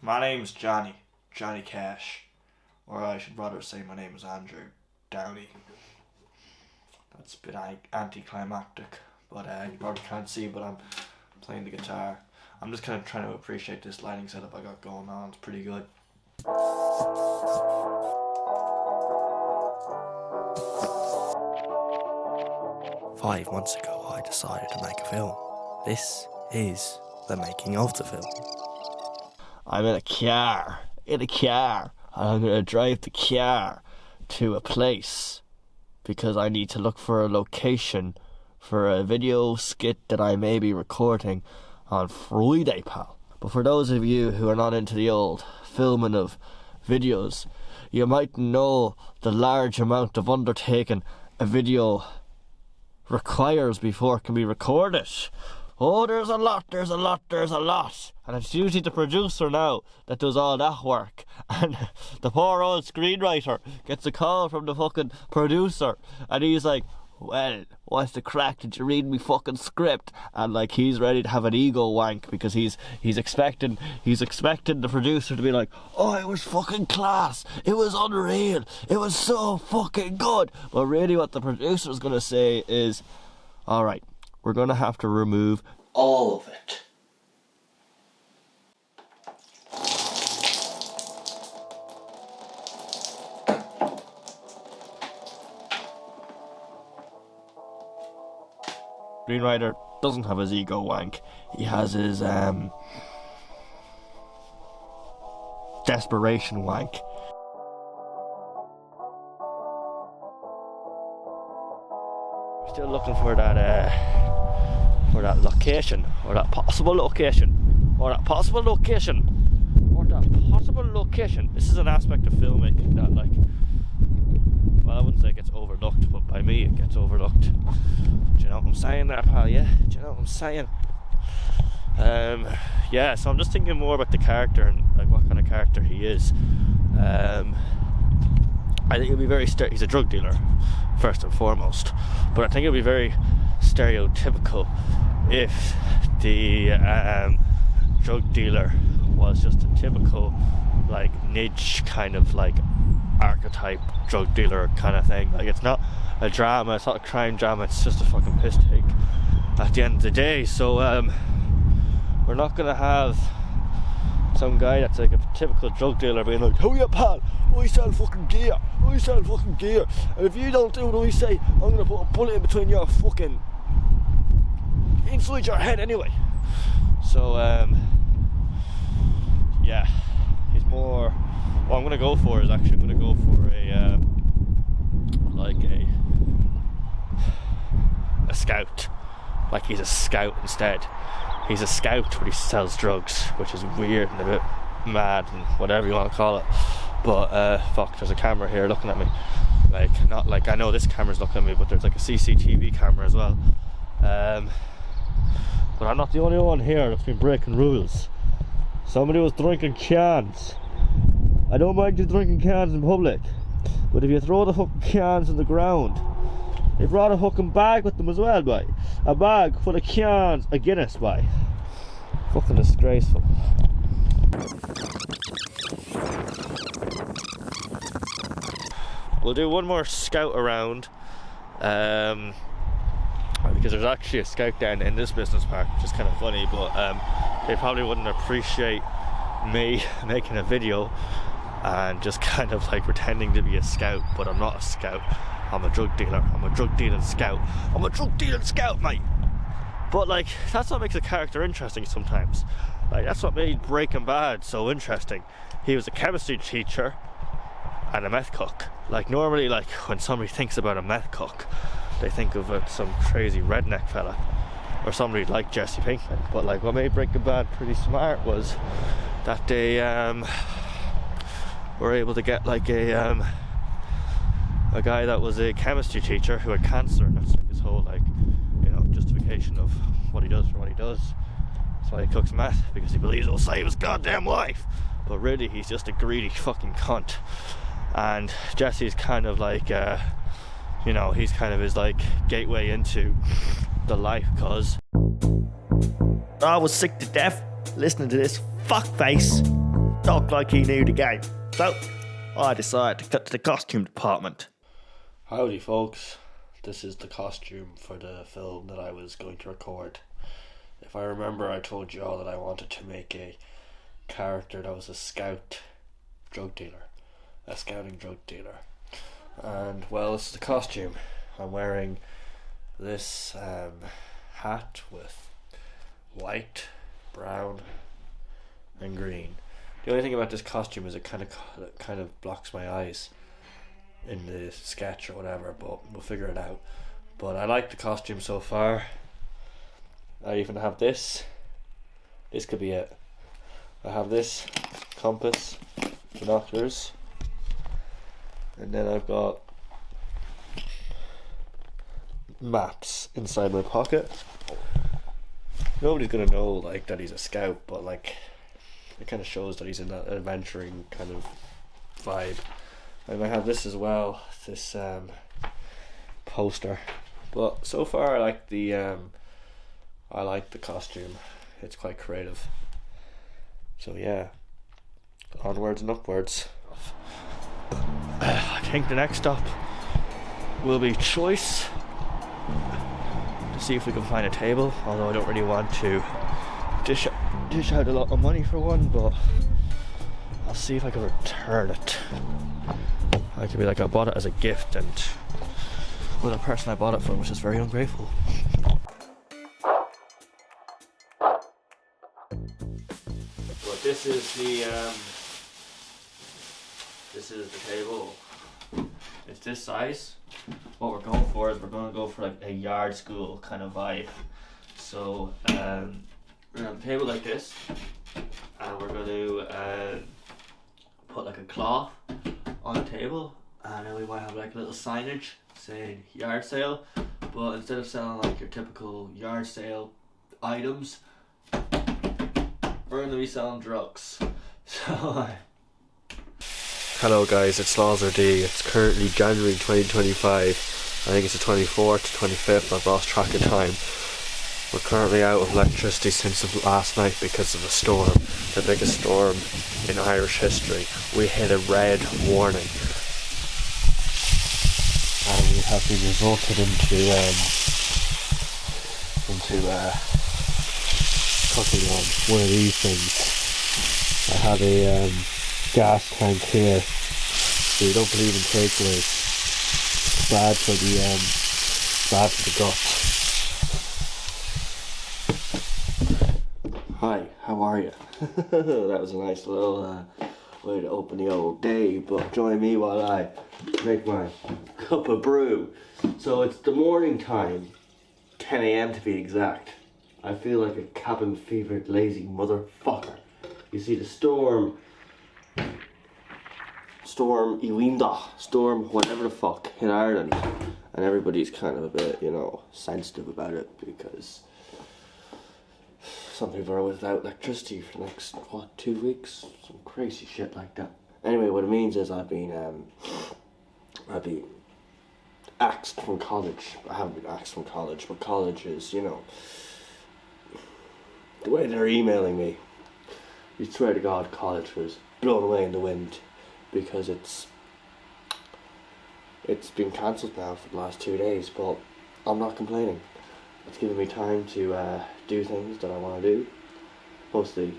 My name's Johnny Cash. Or I should rather say my name is Andrew Downey. That's a bit anticlimactic, but you probably can't see, but I'm playing the guitar. I'm just kind of trying to appreciate this lighting setup I got going on. It's pretty good. 5 months ago, I decided to make a film. This is the making of the film. I'm in a car, and I'm gonna drive the car to a place because I need to look for a location for a video skit that I may be recording on Friday, pal. But for those of you who are not into the old filming of videos, you might know the large amount of undertaking a video requires before it can be recorded. Oh, there's a lot. And it's usually the producer now that does all that work. And the poor old screenwriter gets a call from the fucking producer. And he's like, well, what's the crack? Did you read me fucking script? And like, he's ready to have an ego wank because he's expecting the producer to be like, oh, it was fucking class. It was unreal. It was so fucking good. But really what the producer's gonna say is, all right, we're gonna have to remove all of it. Screenwriter doesn't have his ego wank. He has his desperation wank. Still looking for that location, or that possible location, or that possible location, or that possible location. This is an aspect of filmmaking that, like, well, I wouldn't say it gets overlooked, but by me it gets overlooked. Do you know what I'm saying there, pal? Yeah? Do you know what I'm saying? Yeah, so I'm just thinking more about the character and like what kind of character he is. I think it'll be very he's a drug dealer, first and foremost. But I think it'll be very stereotypical if the drug dealer was just a typical, like, niche kind of like archetype drug dealer kind of thing. Like, it's not a drama, it's not a crime drama, it's just a fucking piss take at the end of the day. So we're not gonna have some guy that's like a typical drug dealer being like, oh yeah, pal, I sell fucking gear, and if you don't do what I say, I'm gonna put a bullet in between your fucking inside your head anyway. So yeah, he's more, what I'm gonna go for is actually, I'm gonna go for a like a scout. Like, he's a scout instead. He's a scout, but he sells drugs, which is weird and a bit mad and whatever you want to call it. But fuck, there's a camera here looking at me. Like, not like, I know this camera's looking at me, but there's like a CCTV camera as well. But I'm not the only one here that's been breaking rules. Somebody was drinking cans. I don't mind you drinking cans in public, but if you throw the fucking cans on the ground, they brought a fucking bag with them as well, boy. A bag full of cans of Guinness, boy. Fucking disgraceful. We'll do one more scout around, because there's actually a scout down in this business park, which is kind of funny, but they probably wouldn't appreciate me making a video and just kind of like pretending to be a scout, but I'm not a scout. I'm a drug dealer. I'm a drug dealing scout. I'm a drug dealing scout, mate. But like, that's what makes a character interesting sometimes. Like, that's what made Breaking Bad so interesting. He was a chemistry teacher and a meth cook. Like, normally, like, when somebody thinks about a meth cook, they think of some crazy redneck fella or somebody like Jesse Pinkman. But like, what made Breaking Bad pretty smart was that they were able to get like a guy that was a chemistry teacher who had cancer, and that's like his whole, like, you know, justification of what he does for what he does. That's why he cooks meth, because he believes it'll save his goddamn life. But really, he's just a greedy fucking cunt. And Jesse's kind of like, you know, he's kind of his like gateway into the life, cause I was sick to death listening to this fuckface looked like he knew the game. So, I decided to cut to the costume department. Howdy folks, this is the costume for the film that I was going to record. If I remember, I told you all that I wanted to make a character that was a scout drug dealer. A scouting drug dealer. And, well, this is the costume. I'm wearing this hat with white, brown, and green. The only thing about this costume is it kind of blocks my eyes in the sketch or whatever, but we'll figure it out. But I like the costume so far. I even have this. This could be it. I have this compass, binoculars, and then I've got maps inside my pocket. Nobody's gonna know like that he's a scout, but like it kind of shows that he's in that adventuring kind of vibe. I might have this as well, this poster. But so far I like the costume. It's quite creative. So yeah, onwards and upwards. I think the next stop will be choice, to see if we can find a table, although I don't really want to dish out a lot of money for one, but I'll see if I can return it. I could be like, I bought it as a gift, and well, the person I bought it from was just very ungrateful. But this is the table. It's this size. What we're going for is we're going to go for like a yard school kind of vibe. So we're going to have a table like this, and we're going to put like a cloth on the table, and then we might have like a little signage saying yard sale, but instead of selling like your typical yard sale items, we're going to be selling drugs. So hello guys, it's Lazar D. It's currently January 2025. I think it's the 24th, 25th, I've lost track of time. We're currently out of electricity since last night because of a storm, the biggest storm in Irish history. We hit a red warning, and we have been resulted into cooking on one of these things. I have a gas tank here, so we don't believe in takeaways. It's bad for the gut. Hi, how are you? That was a nice little way to open the old day, but join me while I make my cup of brew. So it's the morning time, 10 a.m. to be exact. I feel like a cabin fevered lazy motherfucker. You see the storm Iwinda, storm whatever the fuck in Ireland, and everybody's kind of a bit, sensitive about it because some people are without electricity for the next 2 weeks, some crazy shit like that. Anyway, what it means is I've been axed from college. I haven't been axed from college, but college is, the way they're emailing me, you swear to God, college was blown away in the wind, because it's been cancelled now for the last 2 days, but I'm not complaining. It's given me time to do things that I want to do, mostly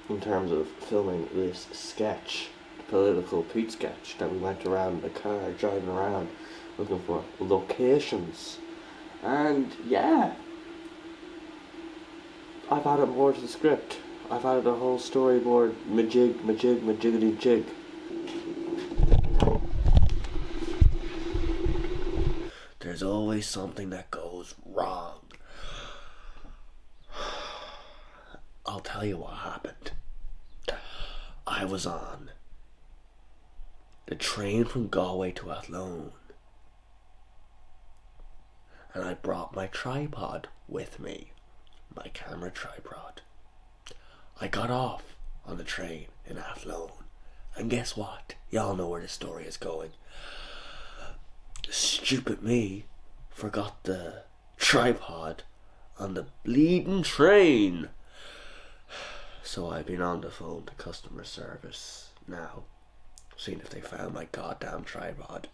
in terms of filming this sketch, the political Pete sketch that we went around in the car, driving around, looking for locations. And yeah, I've added more to the script. I've added a whole storyboard, majiggity jig. There's always something that goes wrong. I'll tell you what happened. I was on the train from Galway to Athlone, and I brought my tripod with me, my camera tripod. I got off on the train in Athlone, and guess what? Y'all know where the story is going. Stupid me forgot the tripod on the bleeding train. So I've been on the phone to customer service now, seeing if they found my goddamn tripod.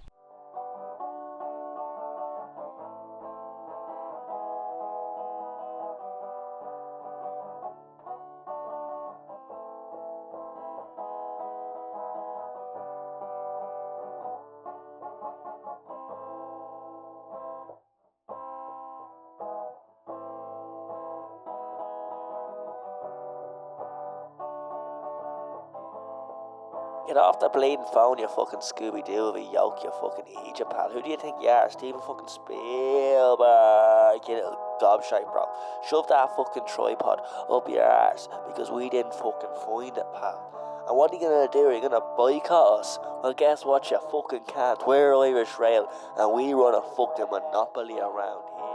Get off the bleeding phone, you fucking Scooby-Doo of a yoke, you fucking Egypt pal. Who do you think you are? Steven fucking Spielberg, you little gobshite, bro. Shove that fucking tripod up your arse, because we didn't fucking find it, pal. And what are you gonna do? Are you gonna boycott us? Well, guess what, you fucking can't. We're Irish Rail, and we run a fucking monopoly around here.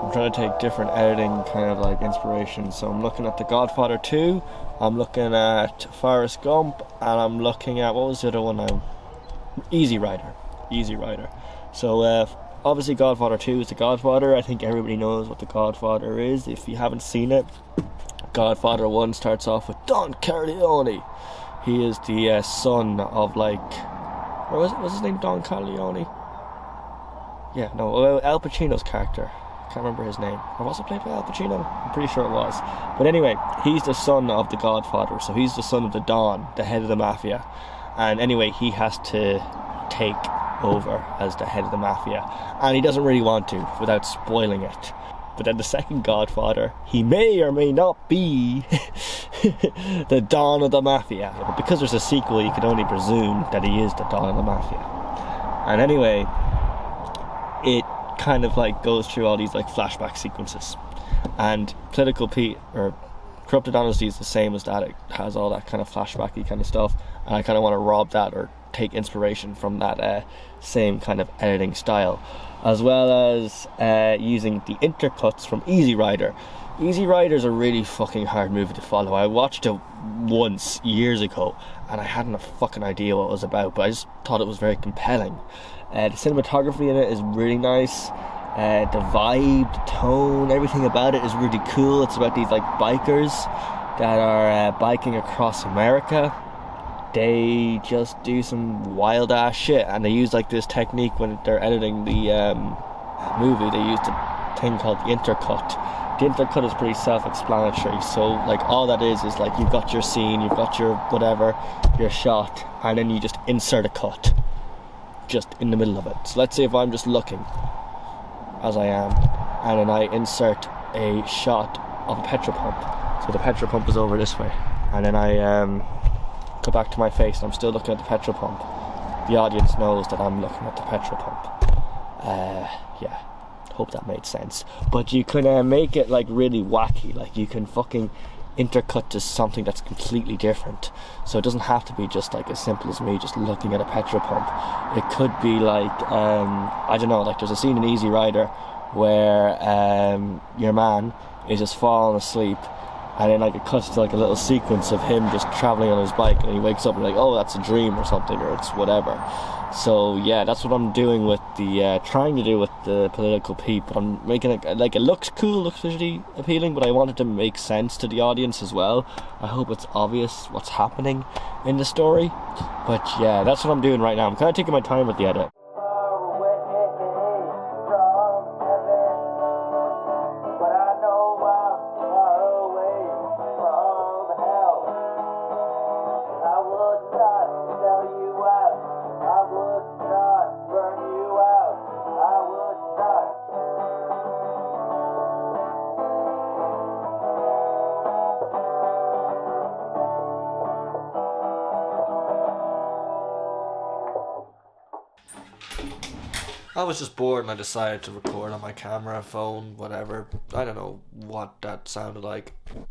I'm trying to take different editing kind of like inspiration. So I'm looking at The Godfather 2, I'm looking at Forrest Gump, and I'm looking at, what was the other one now? Easy Rider. So obviously Godfather 2 is The Godfather. I think everybody knows what The Godfather is. If you haven't seen it, Godfather 1 starts off with Don Corleone. He is the son of like, or was his name Don Corleone? Yeah, no, Al Pacino's character. Can't remember his name. Or was it played by Al Pacino? I'm pretty sure it was. But anyway, he's the son of the Godfather, so he's the son of the Don, the head of the mafia. And anyway, he has to take over as the head of the mafia, and he doesn't really want to without spoiling it. But then the second Godfather, he may or may not be the Don of the mafia. But because there's a sequel, you can only presume that he is the Don of the mafia. And anyway, it kind of like goes through all these like flashback sequences, and Courupted Honesty is the same as that. It has all that kind of flashbacky kind of stuff, and I kind of want to rob that or take inspiration from that same kind of editing style, as well as using the intercuts from Easy Rider. Easy Rider is a really fucking hard movie to follow. I watched it once years ago and I hadn't a fucking idea what it was about, but I just thought it was very compelling. The cinematography in it is really nice. The vibe, the tone, everything about it is really cool. It's about these like bikers that are biking across America. They just do some wild ass shit, and they use like this technique when they're editing the movie. They use the thing called the intercut. The intercut is pretty self-explanatory. So like all that is like you've got your scene, you've got your whatever, your shot, and then you just insert a cut just in the middle of it. So let's say if I'm just looking, as I am, and then I insert a shot of a petrol pump. So the petrol pump is over this way, and then I go back to my face and I'm still looking at the petrol pump. The audience knows that I'm looking at the petrol pump. Yeah, hope that made sense. But you can make it like really wacky. Like you can fucking intercut to something that's completely different. So it doesn't have to be just like as simple as me just looking at a petrol pump. It could be like I don't know, like there's a scene in Easy Rider where your man is just falling asleep, and then like it cuts to like a little sequence of him just traveling on his bike, and he wakes up and like, oh, that's a dream or something, or it's whatever. So yeah, that's what I'm doing with the trying to do with the political peep. But I'm making it like it looks cool, looks visually appealing, but I want it to make sense to the audience as well. I hope it's obvious what's happening in the story. But yeah, that's what I'm doing right now. I'm kind of taking my time with the edit. I was just bored and I decided to record on my camera, phone, whatever. I don't know what that sounded like.